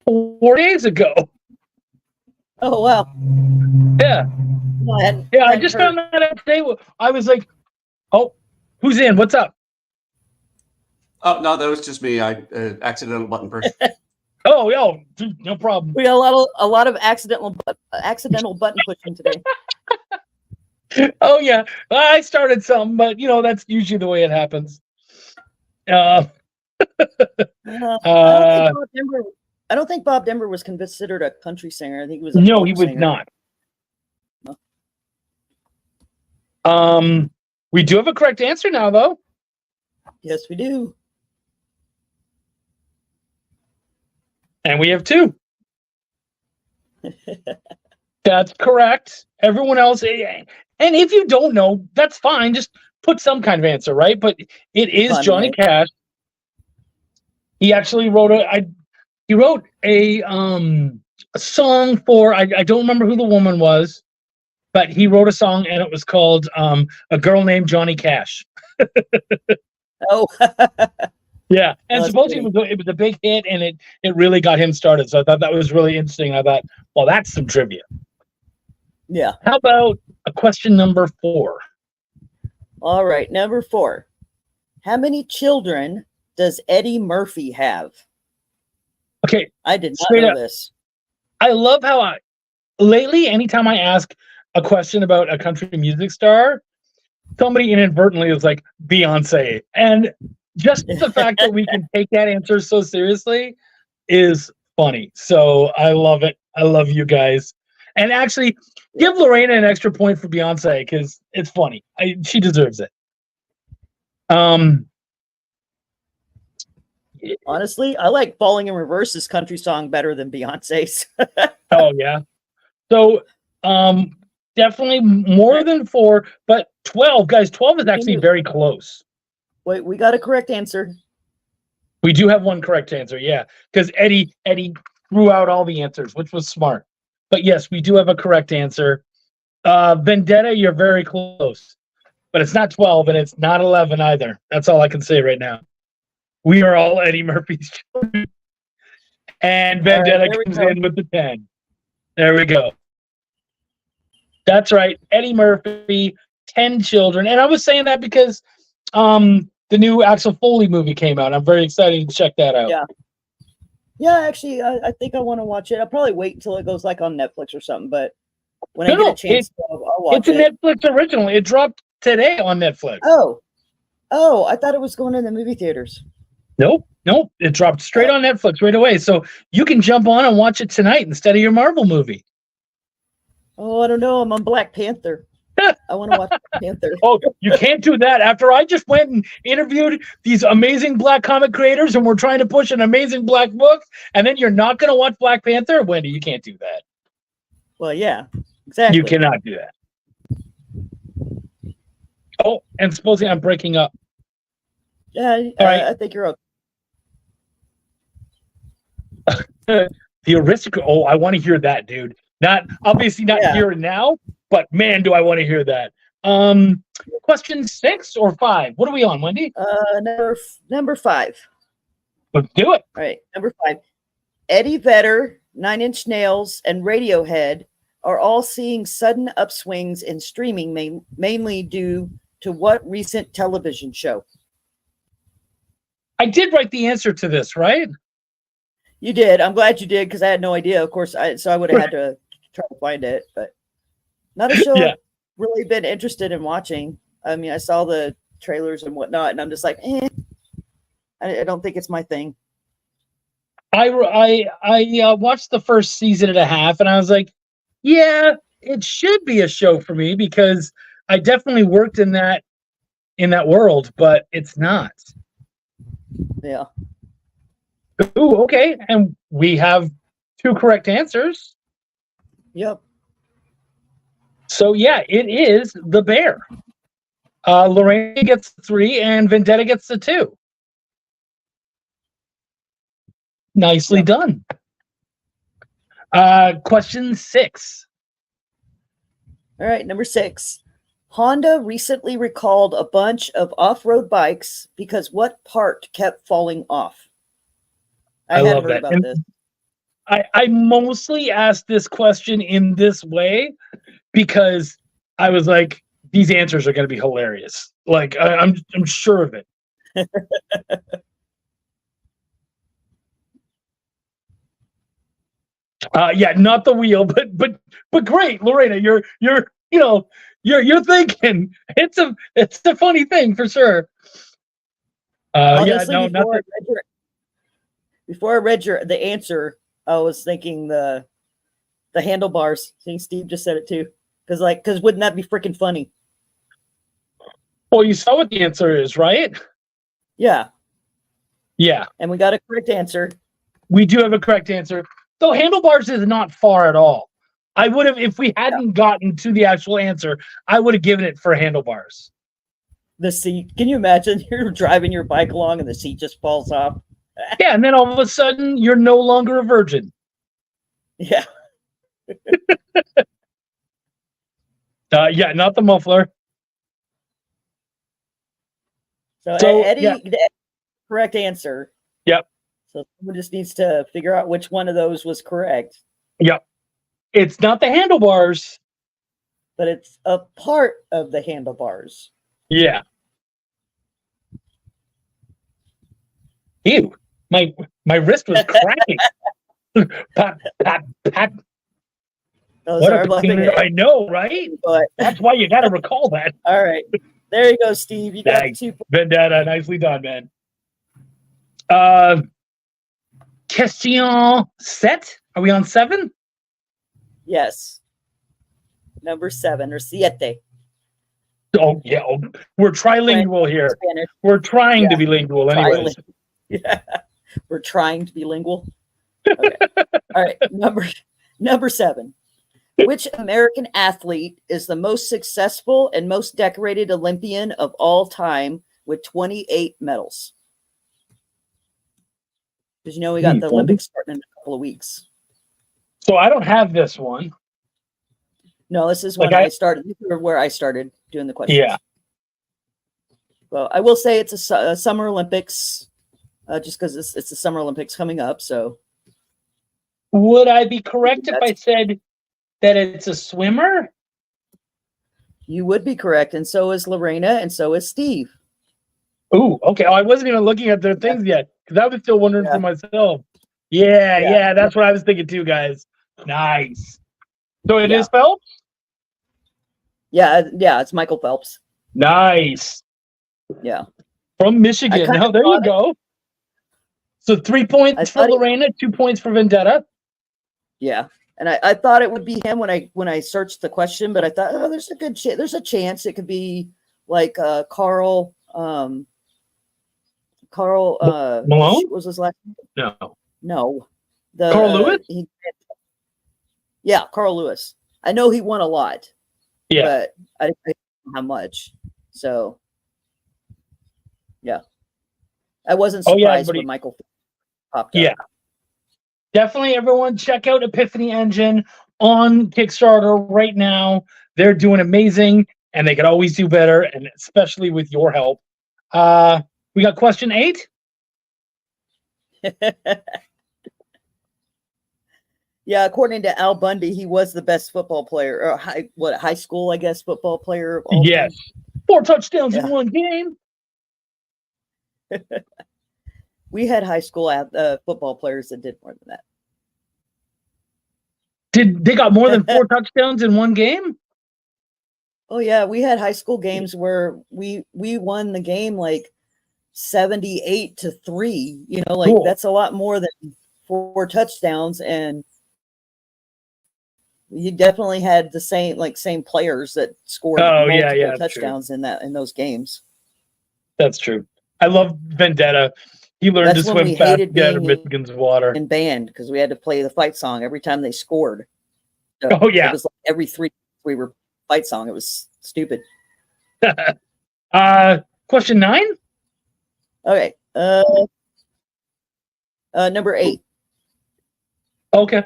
4 days ago. Oh, wow. Yeah. Yeah, I just found that out today. I was like, oh, who's in? What's up? Oh, no, that was just me. I accidental button push. Oh, no problem. We got a lot of accidental button pushing today. Oh yeah, I started some, but that's usually the way it happens. I don't think Bob Denver was considered a country singer. I think he was. No, he was not. We do have a correct answer now, though. Yes, we do. And we have 2. That's correct. Everyone else, and if you don't know, that's fine. Just put some kind of answer, right? But it is Johnny Cash. He actually wrote a song for I don't remember who the woman was, but he wrote a song and it was called "A Girl Named Johnny Cash." Oh. Yeah, and supposedly it was a big hit, and it really got him started. So I thought that was really interesting. I thought, well, that's some trivia. Yeah. How about a question number 4? All right, number 4. How many children does Eddie Murphy have? Okay, I did not know this. I love how lately, anytime I ask a question about a country music star, somebody inadvertently is like Beyonce, and just the fact that we can take that answer so seriously is funny. So I love it. I love you guys. And actually, give Lorena an extra point for Beyonce because it's funny. She deserves it. Honestly, I like Falling in Reverse's country song better than Beyonce's. Oh, yeah. So definitely more than 4, but 12. Guys, 12 is actually very close. Wait, we got a correct answer. We do have one correct answer, yeah, because Eddie threw out all the answers, which was smart. But yes, we do have a correct answer. Vendetta, you're very close, but it's not 12 and it's not 11 either. That's all I can say right now. We are all Eddie Murphy's children. And Vendetta comes in with the 10. There we go. That's right. Eddie Murphy, 10 children. And I was saying that because the new Axel Foley movie came out. I'm very excited to check that out. Yeah. Yeah, actually, I think I want to watch it. I'll probably wait until it goes like on Netflix or something, but when I get a chance, I'll watch it. It's a Netflix original. It dropped today on Netflix. Oh, I thought it was going in the movie theaters. Nope. It dropped straight on Netflix right away. So you can jump on and watch it tonight instead of your Marvel movie. Oh, I don't know. I'm on Black Panther. I want to watch Black Panther. Oh, you can't do that. After I just went and interviewed these amazing Black comic creators and we're trying to push an amazing Black book, and then you're not going to watch Black Panther? Wendy, you can't do that. Well, yeah, exactly. You cannot do that. Oh, and supposing I'm breaking up. Yeah, right. I think you're okay. The aristocrat. Oh, I want to hear that, dude. Obviously not here and now, but man, do I want to hear that. Question 6 or 5? What are we on, Wendy? Number 5. Let's do it. All right, number 5. Eddie Vedder, 9 Inch Nails, and Radiohead are all seeing sudden upswings in streaming, mainly due to what recent television show? I did write the answer to this, right? You did. I'm glad you did because I had no idea. Of course, I would have had to try to find it, but not a show I've really been interested in watching. I mean, I saw the trailers and whatnot, and I'm just like, I don't think it's my thing. I watched the first season and a half, and I was like, yeah, it should be a show for me because I definitely worked in that world, but it's not. Yeah. Ooh, okay. And we have 2 correct answers. Yep. So yeah, it is The Bear. Lorraine gets 3 and Vendetta gets the 2. Nicely done. Question 6. All right, number 6. Honda recently recalled a bunch of off-road bikes because what part kept falling off? I love heard that. about this. I mostly asked this question in this way because I was like, these answers are going to be hilarious. Like I'm sure of it. Yeah, not the wheel, but great, Lorena. You're thinking it's a funny thing for sure. Honestly, yeah, no, before I read the answer, I was thinking the handlebars. I think Steve just said it too, because wouldn't that be freaking funny? Well, you saw what the answer is, right? Yeah. Yeah. And we got a correct answer. We do have a correct answer. So handlebars is not far at all. I would have, if we hadn't gotten to the actual answer, I would have given it for handlebars. The seat. Can you imagine you're driving your bike along and the seat just falls off? Yeah, and then all of a sudden you're no longer a virgin. Yeah. Yeah, not the muffler. So Eddie, the correct answer. Yep. So someone just needs to figure out which one of those was correct. Yep. It's not the handlebars, but it's a part of the handlebars. Yeah. Ew. My wrist was cracking. Pat, pat, pat. Oh, what a pain, I know, right? But that's why you got to recall that. All right. There you go, Steve. You got 2 points. Vendetta. Nicely done, man. Question set. Are we on 7? Yes. Number 7 or siete. Oh, yeah. Oh, we're trilingual here. Spanish. We're trying to be lingual anyways. Yeah. We're trying to be lingual. Okay. All right. Number 7. Which American athlete is the most successful and most decorated Olympian of all time with 28 medals? Because we got the Olympics starting in a couple of weeks. So I don't have this one. No, this is when I started. This is where I started doing the questions. Yeah. Well, I will say it's a Summer Olympics, just because it's the Summer Olympics coming up. So, would I be correct if I said that it's a swimmer? You would be correct, and so is Lorena, and so is Steve. Ooh, okay. Oh, I wasn't even looking at their things yet because I was still wondering for myself. Yeah, that's what I was thinking too, guys. Nice. So it is Phelps? Yeah, it's Michael Phelps. Nice. Yeah. From Michigan. Now, there you go. So 3 points for Lorena, 2 points for Vendetta. Yeah. And I thought it would be him when I searched the question, but I thought, there's a chance it could be like Carl Malone? What was his last name? No. Carl Lewis? Carl Lewis. I know he won a lot. Yeah. But I didn't know how much. So yeah. I wasn't surprised when Michael popped up. Yeah. Definitely everyone check out Epiphany Engine on Kickstarter right now. They're doing amazing and they could always do better, and especially with your help. We got question 8. Yeah, according to Al Bundy, he was the best football player, or high school, I guess, football player of all time. 4 touchdowns in one game. We had high school football players that did more than that. Did they got more than 4 touchdowns in one game? Oh yeah, we had high school games where we won the game like 78-3. Cool. That's a lot more than 4 touchdowns, and you definitely had the same players that scored multiple touchdowns in those games. That's true. I love Vendetta. He learned to swim fast to get out of Michigan's water. In band, because we had to play the fight song every time they scored. So it was like every 3 we were fight song. It was stupid. Question 9. Okay. Number 8. Okay.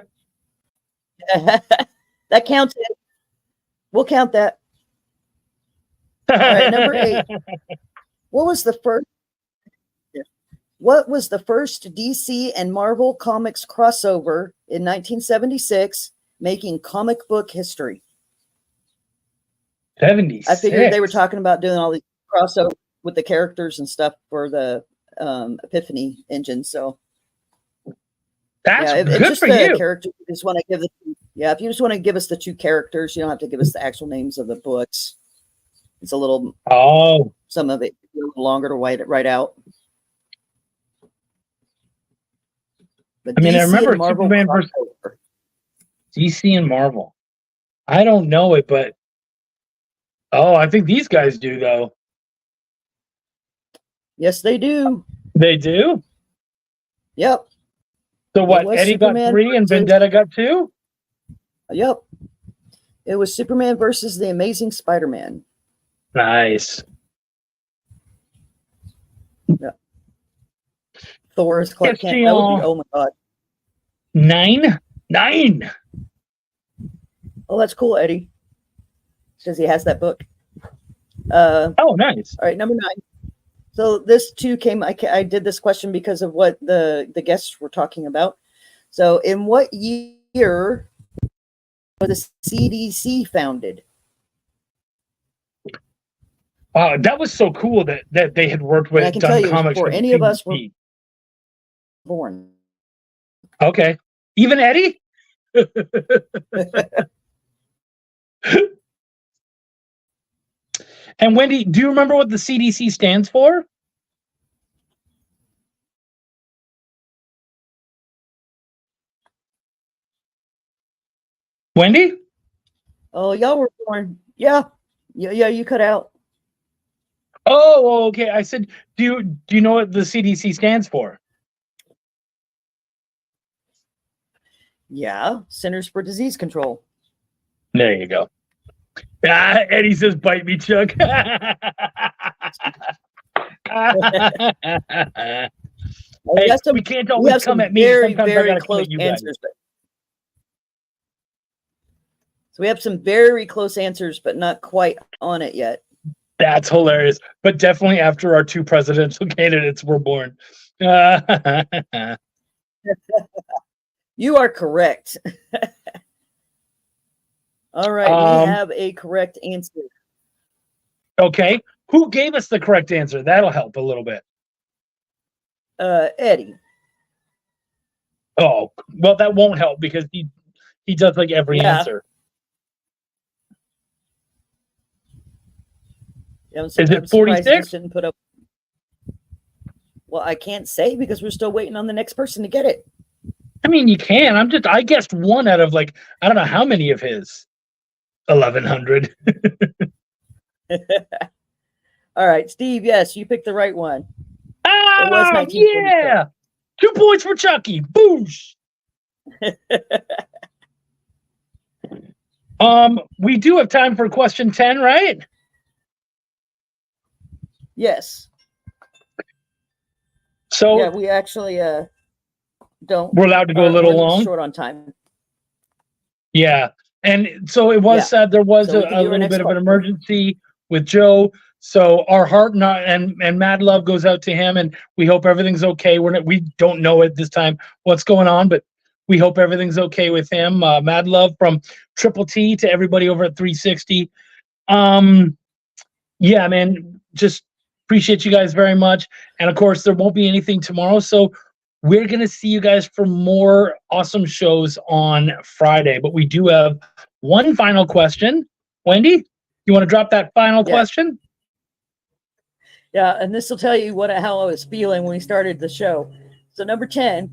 That counts. We'll count that. All right, number 8. What was the first DC and Marvel Comics crossover in 1976, making comic book history? 76. I figured they were talking about doing all these crossover with the characters and stuff for the Epiphany Engine. So that's if good just for the you. characters, you just want to give if you just want to give us the 2 characters, you don't have to give us the actual names of the books. It's a little some of it a little longer to write out. But I mean, I DC remember and Marvel Superman versus crossover. DC and Marvel. I don't know it, but I think these guys do though. Yes, they do. They do. Yep. So what? Eddie Superman got 3 and Vendetta got 2. Yep. It was Superman versus the Amazing Spider-Man. Nice. Yeah. Thor's Clark Kent. That would be, oh my god. 9. Oh, that's cool, Eddie. Says he has that book. Nice. All right, number 9. So this too came. I did this question because of what the guests were talking about. So, in what year was the CDC founded? Wow, that was so cool that they had worked with. And I can tell you, comics before any of us were born. Okay, even Eddie. And Wendy, do you remember what the CDC stands for? Wendy? Oh, y'all were born. Yeah. You cut out. Oh, okay. I said, do you know what the CDC stands for? Yeah, Centers for Disease Control. There you go. Eddie says, "Bite me, Chuck." We can't always come at me. Very, Sometimes very close answers. So we have some very close answers, but not quite on it yet. That's hilarious. But definitely after our 2 presidential candidates were born. You are correct. All right, we have a correct answer. Okay. Who gave us the correct answer? That'll help a little bit. Eddie. Oh, well, that won't help because he does like every answer. Yeah, is it 46? Didn't put up. Well, I can't say because we're still waiting on the next person to get it. I mean, you can. I guessed 1 out of like, I don't know how many of his. 1,100. All right, Steve. Yes, you picked the right one. Ah, it was 1946. Yeah. 2 points for Chucky. Boosh. We do have time for question 10, right? Yes. So yeah, we actually don't. We're allowed to go a little long. Short on time. Yeah, and so it was said there was a little bit of an emergency with Joe. So our heart and mad love goes out to him, and we hope everything's okay. We don't know at this time what's going on, but we hope everything's okay with him. Mad love from Triple T to everybody over at 360. Yeah, man, just appreciate you guys very much. And of course, there won't be anything tomorrow, so we're gonna see you guys for more awesome shows on Friday. But we do have one final question. Wendy, you want to drop that final question? Yeah, and this will tell you how I was feeling when we started the show. So number 10,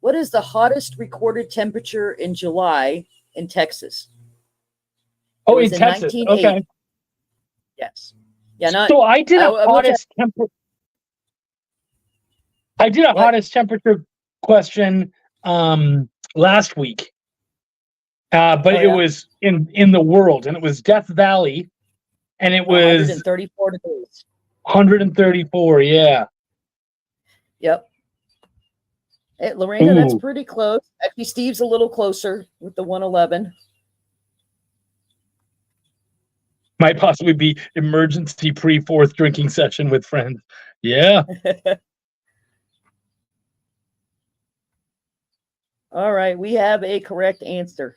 what is the hottest recorded temperature in July in Texas? Oh, in Texas. Okay. Yes. Yeah. So I did a hottest temperature. I did a hottest temperature question last week, but it was in the world, and it was Death Valley, and it was 134 degrees. 134, yeah. Yep. Hey, Lorena, that's pretty close. Actually, Steve's a little closer with the 111. Might possibly be emergency pre-4th drinking session with friends. Yeah. All right, we have a correct answer.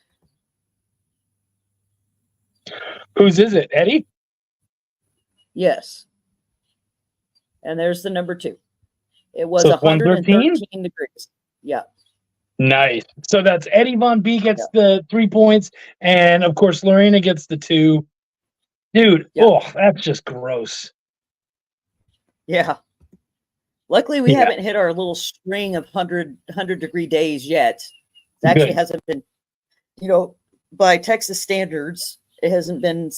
Whose is it, Eddie? Yes. And there's the number 2. It was So it's 113? 113 degrees. Yeah. Nice. So that's Eddie Von B gets the 3 points, and of course Lorena gets the 2. Dude, oh, that's just gross. Yeah. Luckily, we haven't hit our little string of 100 degree days yet. It actually hasn't been, by Texas standards, it hasn't been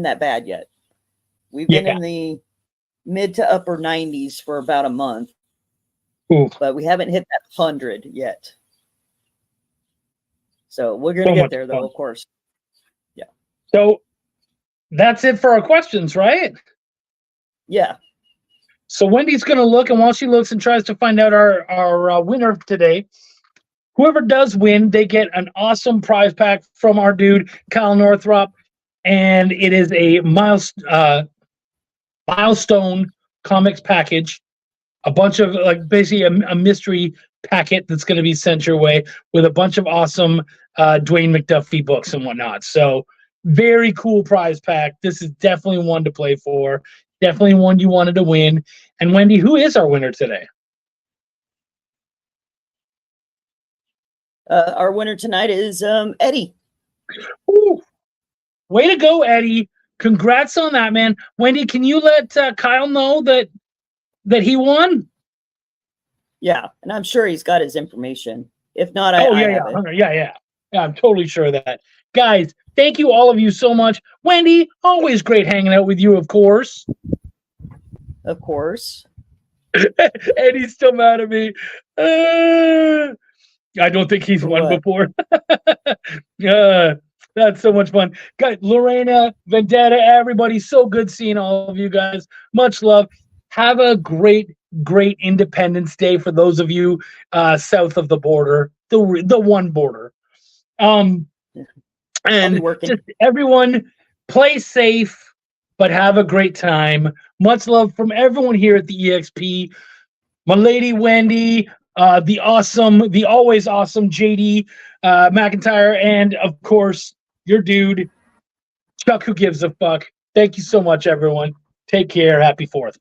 that bad yet. We've been in the mid to upper 90s for about a month. Ooh. But we haven't hit that 100 yet. So we're going to get there, though, of course. Yeah. So that's it for our questions, right? Yeah. So Wendy's going to look, and while she looks and tries to find out our winner today, whoever does win, they get an awesome prize pack from our dude, Kyle Northrop, and it is a milestone comics package, a bunch of, basically a mystery packet that's going to be sent your way with a bunch of awesome Dwayne McDuffie books and whatnot. So very cool prize pack. This is definitely one to play for. Definitely one you wanted to win. And Wendy, who is our winner today? Our winner tonight is Eddie. Ooh. Way to go, Eddie. Congrats on that, man. Wendy, can you let Kyle know that he won? Yeah, and I'm sure he's got his information. If not, I have it. Yeah, I'm totally sure of that. Guys, thank you, all of you, so much. Wendy, always great hanging out with you, of course. Of course. Eddie's still mad at me. I don't think he's won before. That's so much fun. Guys, Lorena, Vendetta, everybody, so good seeing all of you guys. Much love. Have a great Independence Day for those of you south of the border, the one border. And just everyone, play safe, but have a great time. Much love from everyone here at the EXP. My lady Wendy, the always awesome JD McIntyre, and of course your dude Chuck, who gives a fuck. Thank you so much, everyone. Take care. Happy 4th.